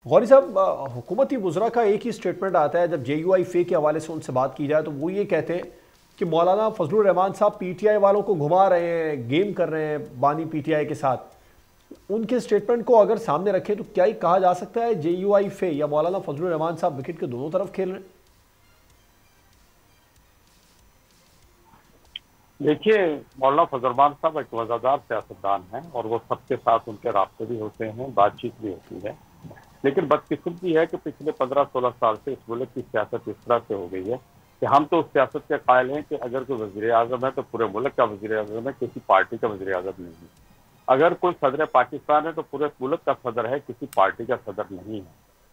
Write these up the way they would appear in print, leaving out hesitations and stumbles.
गौरी साहब, हुकूमती वज़रा का एक ही स्टेटमेंट आता है जब JUI फे के हवाले से उनसे बात की जाए तो वो ये कहते हैं कि मौलाना फजलुर रहमान साहब PTI वालों को घुमा रहे हैं, गेम कर रहे हैं बानी PTI के साथ। उनके स्टेटमेंट को अगर सामने रखें तो क्या ही कहा जा सकता है JUI फे या मौलाना फजलुर रहमान साहब विकेट के दोनों तरफ खेल रहे हैं? देखिए, मौलाना फजलुर रहमान साहब एक वज़ादार सियासतदान हैं और वो सबके साथ उनके राब्ते भी होते हैं, बातचीत भी होती है। लेकिन बदकिस्मती है कि पिछले 15-16 साल से इस मुल्क की सियासत इस तरह से हो गई है कि हम तो उस सियासत के कायल हैं कि अगर कोई वज़ीर आज़म है तो पूरे मुल्क का वज़ीर आज़म है, किसी पार्टी का वज़ीर आज़म नहीं है। अगर कोई सदर पाकिस्तान है तो पूरे मुल्क का सदर है, किसी पार्टी का सदर नहीं है।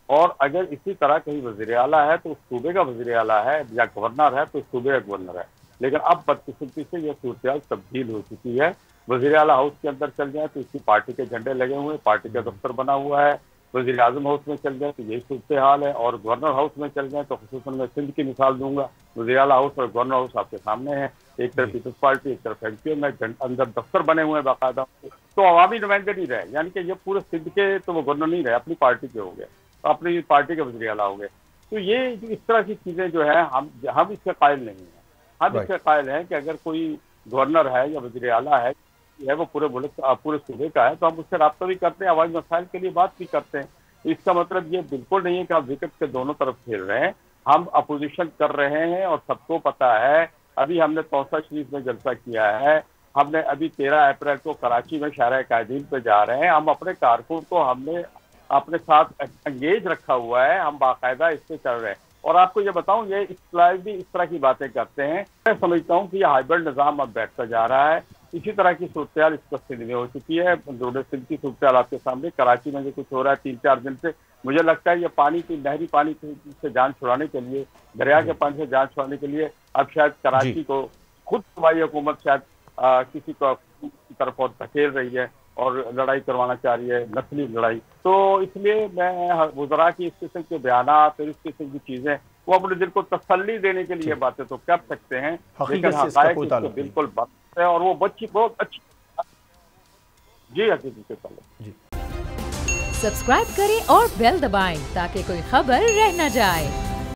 और अगर इसी तरह कहीं वज़ीर आला है तो उस सूबे का वज़ीर आला है, या गवर्नर है तो उस सूबे का गवर्नर है। लेकिन अब बदकिस्मती से यह सूरत तब्दील हो चुकी है। वज़ीर आला हाउस के अंदर चल जाए तो इसकी पार्टी के झंडे लगे हुए, पार्टी का दफ्तर बना हुआ है। वज़ीर आज़म हाउस में चल जाए तो यही सूरत हाल है, और गवर्नर हाउस में चल जाए तो खुसूसन मैं सिंध की मिसाल दूंगा। वज़ीर आला हाउस और गवर्नर हाउस आपके सामने है, एक तरफ पीपल्स पार्टी, एक तरफ MPO में अंदर दफ्तर बने हुए हैं बाकायदा। तो अवामी नुमाइंदे नहीं रहे, यानी कि ये पूरे सिंध के तो वो गवर्नर नहीं रहे, अपनी पार्टी के हो गए, अपनी पार्टी के वज़ीर आला हो गए। तो ये इस तरह की चीजें जो है हम इसके कायल नहीं है। हम इसके कायल हैं कि अगर कोई गवर्नर है या वज़ीर आला है वो पूरे मुल्क पूरे सूबे का है तो हम उससे राब्ता भी करते हैं, आवाज़ मसाइल के लिए बात भी करते हैं। इसका मतलब ये बिल्कुल नहीं है कि आप विकेट के दोनों तरफ खेल रहे हैं। हम अपोजिशन कर रहे हैं और सबको पता है। अभी हमने तौसा शरीफ में जलसा किया है, हमने अभी 13 अप्रैल को कराची में शाहराह कायदीन पे जा रहे हैं। हम अपने कारकुन को हमने अपने साथ एंगेज रखा हुआ है, हम बाकायदा इस पे चल रहे हैं। और आपको ये बताऊं, ये इस्लाम भी इस तरह की बातें करते हैं। मैं समझता हूं कि ये हाइब्रिड निज़ाम अब बैठता जा रहा है। इसी तरह की सूरत इस सिंध में हो चुकी है। सिंध की सूरत आपके सामने, कराची में जो कुछ हो रहा है 3-4 दिन से, मुझे लगता है ये पानी की नहरी पानी से जान छुड़ाने के लिए, दरिया के पानी से जान छुड़ाने के लिए अब शायद कराची को खुद सूबाई हुकूमत शायद किसी को की तरफ और धकेल रही है और लड़ाई करवाना चाह रही है, नस्ली लड़ाई। तो इसलिए मैं वज़रा की इस किस्म के बयानात और इस किस्म की चीजें वो अपने दिल को तसल्ली देने के लिए बातें तो कर सकते हैं, लेकिन हक़ाइक़ बिल्कुल बात है। और वो बच्ची बहुत अच्छी जी हकीकत से सब्सक्राइब करें और बेल दबाएं ताकि कोई खबर रह न जाए।